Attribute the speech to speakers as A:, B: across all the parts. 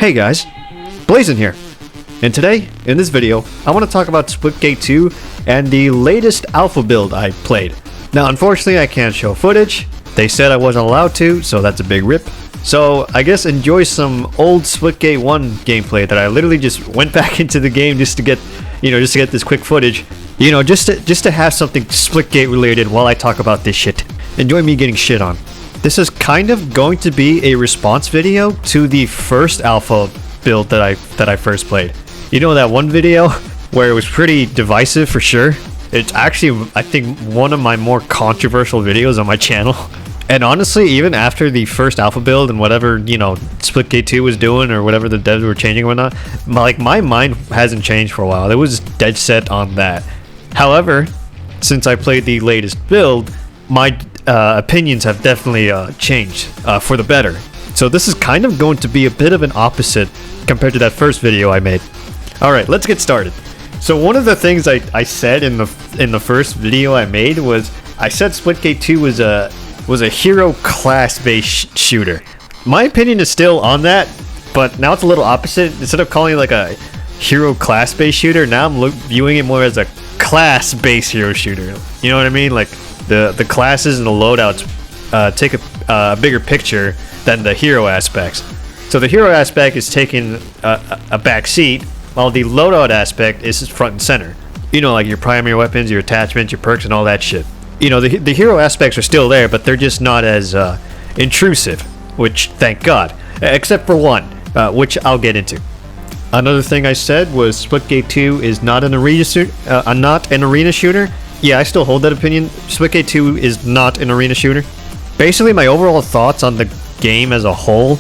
A: Hey guys, Blazen here, and today, in this video, I want to talk about Splitgate 2 and the latest alpha build I played. Now unfortunately I can't show footage, they said I wasn't allowed to, so that's a big rip. So I guess enjoy some old Splitgate 1 gameplay that I literally just went back into the game just to get, just to get this quick footage. Just to have something Splitgate related while I talk about this shit. Enjoy me getting shit on. This is kind of going to be a response video to the first alpha build that I first played. You know that one video where it was pretty divisive for sure? It's actually, I think, one of my more controversial videos on my channel. And honestly, even after the first alpha build and whatever, Splitgate 2 was doing or whatever the devs were changing or whatnot, my mind hasn't changed for a while. It was dead set on that. However, since I played the latest build, my opinions have definitely changed for the better. So this is kind of going to be a bit of an opposite compared to that first video I made. Alright, let's get started. So one of the things I said in the first video I made was, I said Splitgate 2 was a hero class based shooter. My opinion is still on that, but now it's a little opposite. Instead of calling it like a hero class based shooter, now I'm viewing it more as a class based hero shooter. You know what I mean? Like the classes and the loadouts take a bigger picture than the hero aspects. So the hero aspect is taking a back seat, while the loadout aspect is front and center. Like your primary weapons, your attachments, your perks, and all that shit. The hero aspects are still there, but they're just not as intrusive, which thank God, except for one, which I'll get into. Another thing I said was Splitgate 2 is not an arena shooter. Yeah, I still hold that opinion. Splitgate 2 is not an arena shooter. Basically, my overall thoughts on the game as a whole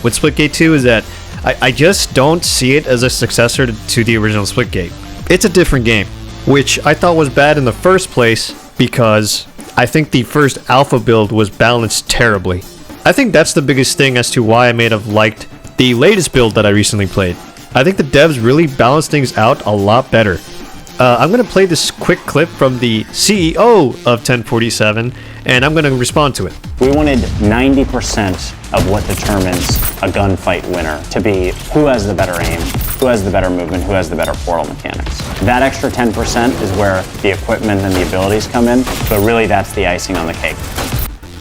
A: with Splitgate 2 is that I just don't see it as a successor to the original Splitgate. It's a different game, which I thought was bad in the first place because I think the first alpha build was balanced terribly. I think that's the biggest thing as to why I may have liked the latest build that I recently played. I think the devs really balanced things out a lot better. I'm going to play this quick clip from the CEO of 1047, and I'm going to respond to it.
B: We wanted 90% of what determines a gunfight winner to be who has the better aim, who has the better movement, who has the better portal mechanics. That extra 10% is where the equipment and the abilities come in, but really that's the icing on the cake.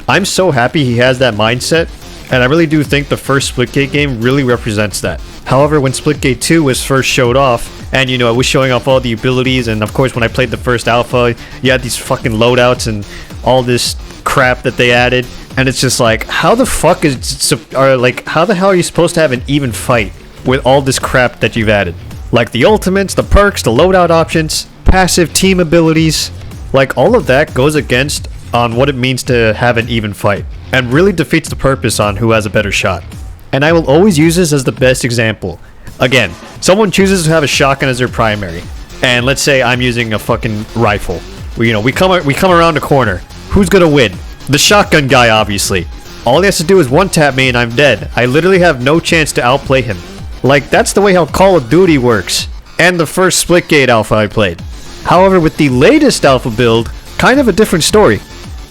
A: I'm so happy he has that mindset, and I really do think the first Splitgate game really represents that. However, when Splitgate 2 was first showed off, and it was showing off all the abilities, and of course when I played the first alpha, you had these fucking loadouts and all this crap that they added, and it's just like, how the fuck how the hell are you supposed to have an even fight with all this crap that you've added? Like the ultimates, the perks, the loadout options, passive team abilities, like all of that goes against on what it means to have an even fight, and really defeats the purpose on who has a better shot. And I will always use this as the best example. Again, someone chooses to have a shotgun as their primary, and let's say I'm using a fucking rifle. We come around the corner. Who's gonna win? The shotgun guy, obviously. All he has to do is one tap me and I'm dead. I literally have no chance to outplay him. Like, that's the way how Call of Duty works, and the first Splitgate alpha I played. However, with the latest alpha build, kind of a different story.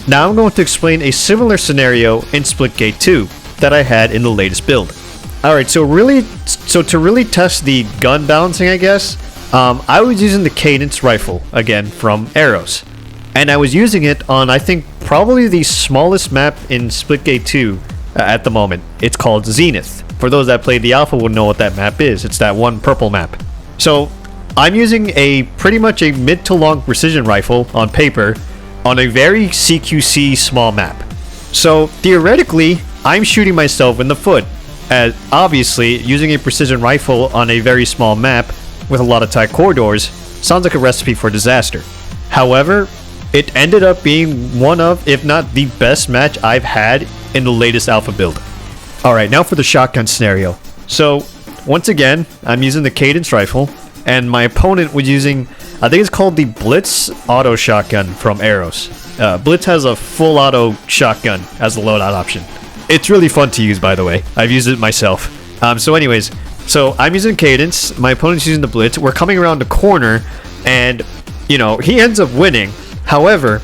A: Now I'm going to explain a similar scenario in Splitgate 2 that I had in the latest build. Alright, so to really test the gun balancing, I guess, I was using the Cadence rifle, again, from Arrows. And I was using it on, I think, probably the smallest map in Splitgate 2 at the moment. It's called Zenith. For those that played the alpha will know what that map is. It's that one purple map. So, I'm using pretty much a mid to long precision rifle on paper on a very CQC small map. So, theoretically, I'm shooting myself in the foot, as obviously using a precision rifle on a very small map with a lot of tight corridors sounds like a recipe for disaster. However, it ended up being one of, if not the best match I've had in the latest alpha build. Alright, now for the shotgun scenario. So, once again, I'm using the Cadence rifle, and my opponent was using, I think it's called the Blitz auto shotgun from Arrows. Blitz has a full auto shotgun as a loadout option. It's really fun to use, by the way. I've used it myself. So I'm using Cadence, my opponent's using the Blitz, we're coming around the corner, and, he ends up winning. However,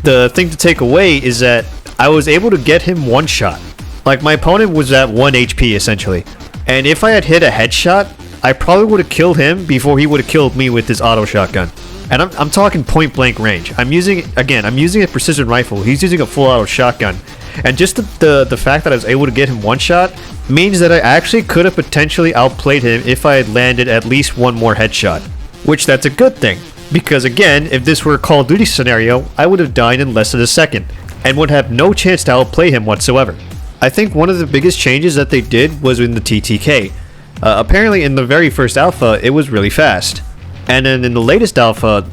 A: the thing to take away is that I was able to get him one shot. Like, my opponent was at 1 HP, essentially. And if I had hit a headshot, I probably would have killed him before he would have killed me with his auto shotgun. And I'm talking point blank range. I'm using a precision rifle. He's using a full auto shotgun. And just the fact that I was able to get him one shot means that I actually could have potentially outplayed him if I had landed at least one more headshot. Which that's a good thing. Because again, if this were a Call of Duty scenario, I would have died in less than a second. And would have no chance to outplay him whatsoever. I think one of the biggest changes that they did was in the TTK. Apparently in the very first alpha, it was really fast. And then in the latest alpha,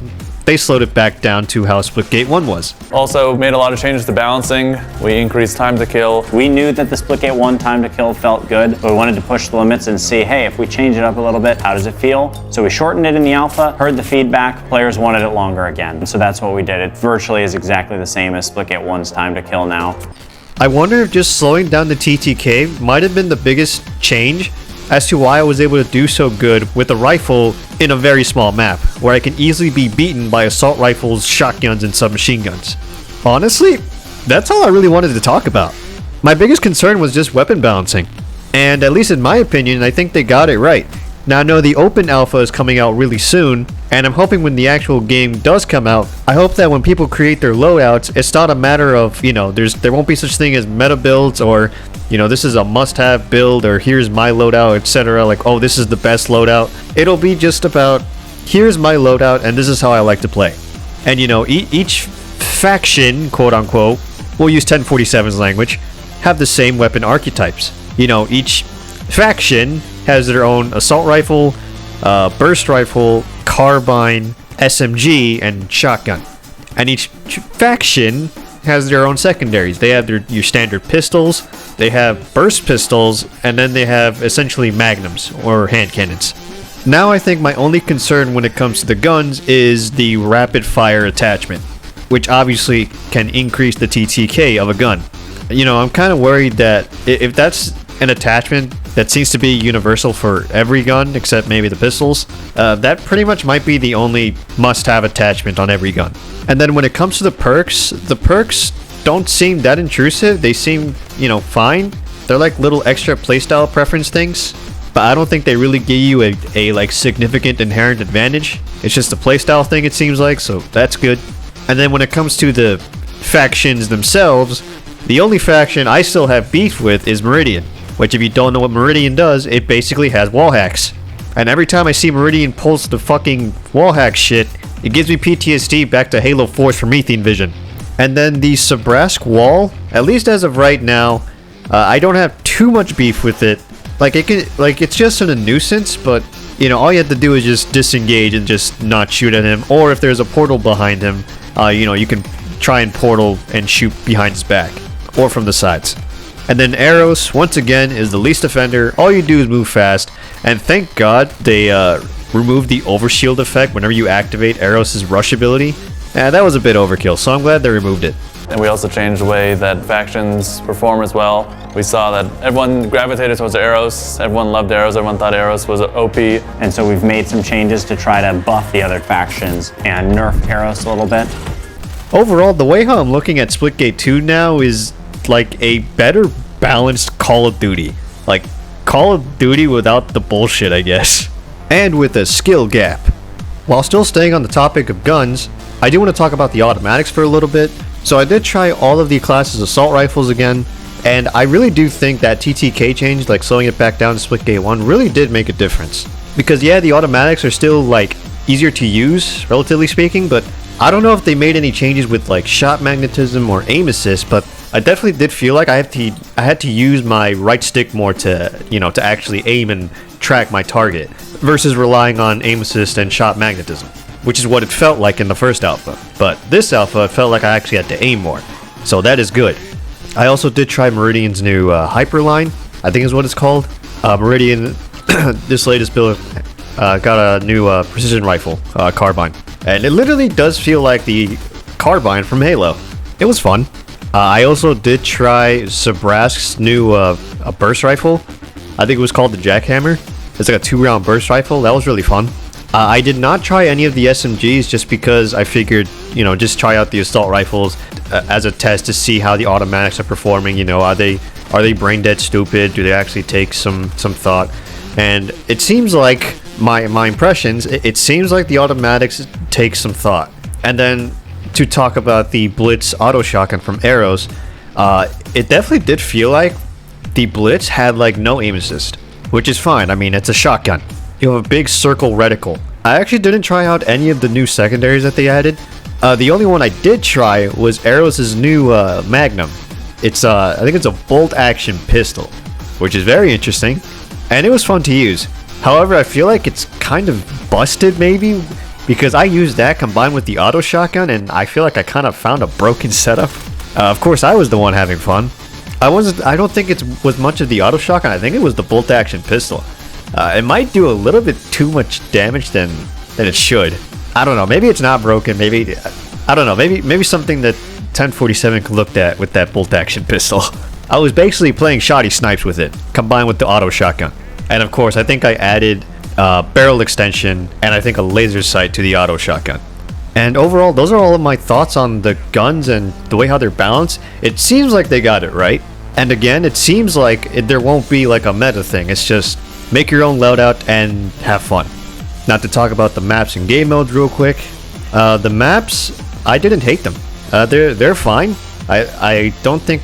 A: they slowed it back down to how Splitgate 1 was.
C: Also made a lot of changes to balancing. We increased time to kill.
B: We knew that the Splitgate 1 time to kill felt good, but we wanted to push the limits and see, hey, if we change it up a little bit, how does it feel? So we shortened it in the alpha, heard the feedback, players wanted it longer again. So that's what we did. It virtually is exactly the same as Splitgate 1's time to kill now.
A: I wonder if just slowing down the TTK might have been the biggest change as to why I was able to do so good with a rifle in a very small map, where I can easily be beaten by assault rifles, shotguns, and submachine guns. Honestly, that's all I really wanted to talk about. My biggest concern was just weapon balancing, and at least in my opinion, I think they got it right. Now I know the open alpha is coming out really soon, and I'm hoping when the actual game does come out, I hope that when people create their loadouts, it's not a matter of, there won't be such thing as meta builds or, this is a must-have build or here's my loadout, etc. Like, oh, this is the best loadout. It'll be just about, here's my loadout and this is how I like to play. And each faction, quote unquote, we'll use 1047's language, have the same weapon archetypes. Each faction has their own assault rifle, burst rifle, carbine, SMG, and shotgun. And each faction has their own secondaries. They have your standard pistols, they have burst pistols, and then they have essentially magnums or hand cannons. Now I think my only concern when it comes to the guns is the rapid fire attachment, which obviously can increase the TTK of a gun. I'm kind of worried that if that's an attachment that seems to be universal for every gun except maybe the pistols, that pretty much might be the only must-have attachment on every gun. And then when it comes to the perks don't seem that intrusive. They seem, fine. They're like little extra playstyle preference things, but I don't think they really give you a like significant inherent advantage. It's just a playstyle thing, it seems like, so that's good. And then when it comes to the factions themselves, the only faction I still have beef with is Meridian, which if you don't know what Meridian does, it basically has wall hacks. And every time I see Meridian pulls the fucking wall hack shit, it gives me PTSD back to Halo 4's Promethean Vision. And then the Sabrask wall, at least as of right now, I don't have too much beef with it. It's just a nuisance, but all you have to do is just disengage and just not shoot at him. Or if there's a portal behind him, you can try and portal and shoot behind his back or from the sides. And then Eros, once again, is the least offender. All you do is move fast, and thank God they removed the overshield effect whenever you activate Eros' rush ability. That was a bit overkill, so I'm glad they removed it.
C: And we also changed the way that factions perform as well. We saw that everyone gravitated towards Eros, everyone loved Eros, everyone thought Eros was OP.
B: And so we've made some changes to try to buff the other factions and nerf Eros a little bit.
A: Overall, the way how I'm looking at Splitgate 2 now is like a better balanced Call of Duty. Like Call of Duty without the bullshit, I guess. And with a skill gap. While still staying on the topic of guns, I do want to talk about the automatics for a little bit. So I did try all of the classes assault rifles again, and I really do think that TTK change, like slowing it back down to Splitgate 1, really did make a difference. Because yeah, the automatics are still like easier to use, relatively speaking, but I don't know if they made any changes with like shot magnetism or aim assist, but I definitely did feel like I had to use my right stick more to, to actually aim and track my target versus relying on aim assist and shot magnetism, which is what it felt like in the first alpha. But this alpha, it felt like I actually had to aim more, so that is good. I also did try Meridian's new Hyperline, I think is what it's called. Meridian, this latest build, got a new precision rifle, carbine, and it literally does feel like the carbine from Halo. It was fun. I also did try Sabrask's new a burst rifle. I think it was called the Jackhammer. It's like a 2-round burst rifle. That was really fun. I did not try any of the SMGs just because I figured, just try out the assault rifles as a test to see how the automatics are performing. Are they Are they brain dead stupid? Do they actually take some thought? And it seems like my impressions, it seems like the automatics take some thought. And then to talk about the Blitz auto shotgun from Arrows, it definitely did feel like the Blitz had like no aim assist, which is fine. I mean, it's a shotgun. You have a big circle reticle. I actually didn't try out any of the new secondaries that they added. The only one I did try was Arrows' new Magnum. It's I think it's a bolt action pistol, which is very interesting, and it was fun to use. However, I feel like it's kind of busted maybe, because I used that combined with the auto shotgun, and I feel like I kind of found a broken setup. Of course, I was the one having fun. I don't think it was much of the auto shotgun. I think it was the bolt action pistol. It might do a little bit too much damage than it should. I don't know. Maybe it's not broken. Maybe I don't know. Maybe something that 1047 could look at with that bolt action pistol. I was basically playing shoddy snipes with it, combined with the auto shotgun. And of course, I think I added barrel extension and I think a laser sight to the auto shotgun. And overall, those are all of my thoughts on the guns and the way how they're balanced. It seems like they got it right. And again, it seems like there won't be like a meta thing. It's just make your own loadout and have fun. Not to talk about the maps and game modes real quick. The maps, I didn't hate them. They're fine. I don't think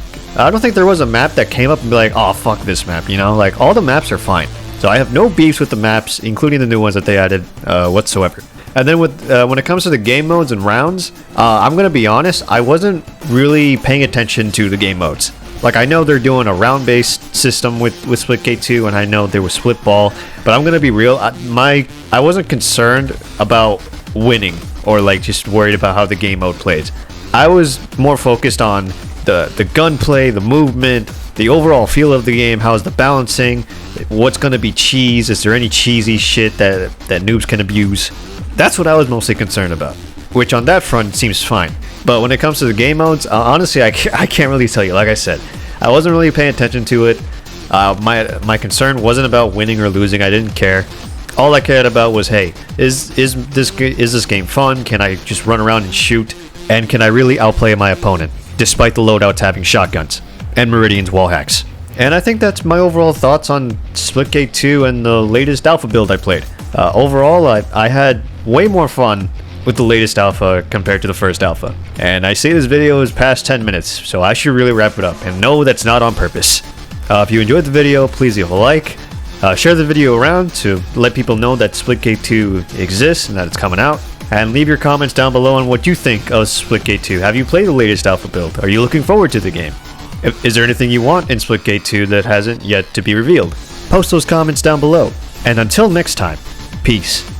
A: there was a map that came up and be like, oh fuck this map, you know? Like all the maps are fine. So I have no beefs with the maps, including the new ones that they added whatsoever. And then with when it comes to the game modes and rounds, I'm gonna be honest, I wasn't really paying attention to the game modes. Like I know they're doing a round-based system with Splitgate 2, and I know there was split ball, but I'm gonna be real. I wasn't concerned about winning or like just worried about how the game mode plays. I was more focused on the gunplay, the movement, the overall feel of the game. How's the balancing? What's gonna be cheese? Is there any cheesy shit that noobs can abuse? That's what I was mostly concerned about, which on that front seems fine. But when it comes to the game modes, honestly, I can't really tell you. Like I said, I wasn't really paying attention to it. My concern wasn't about winning or losing. I didn't care. All I cared about was, hey, is this game fun? Can I just run around and shoot? And can I really outplay my opponent, despite the loadouts having shotguns and Meridian's wall hacks? And I think that's my overall thoughts on Splitgate 2 and the latest alpha build I played. Overall, I had way more fun with the latest alpha compared to the first alpha. And I say this video is past 10 minutes, so I should really wrap it up. And no, that's not on purpose. If you enjoyed the video, please leave a like. Share the video around to let people know that Splitgate 2 exists and that it's coming out. And leave your comments down below on what you think of Splitgate 2. Have you played the latest alpha build? Are you looking forward to the game? Is there anything you want in Splitgate 2 that hasn't yet to be revealed? Post those comments down below. And until next time, peace.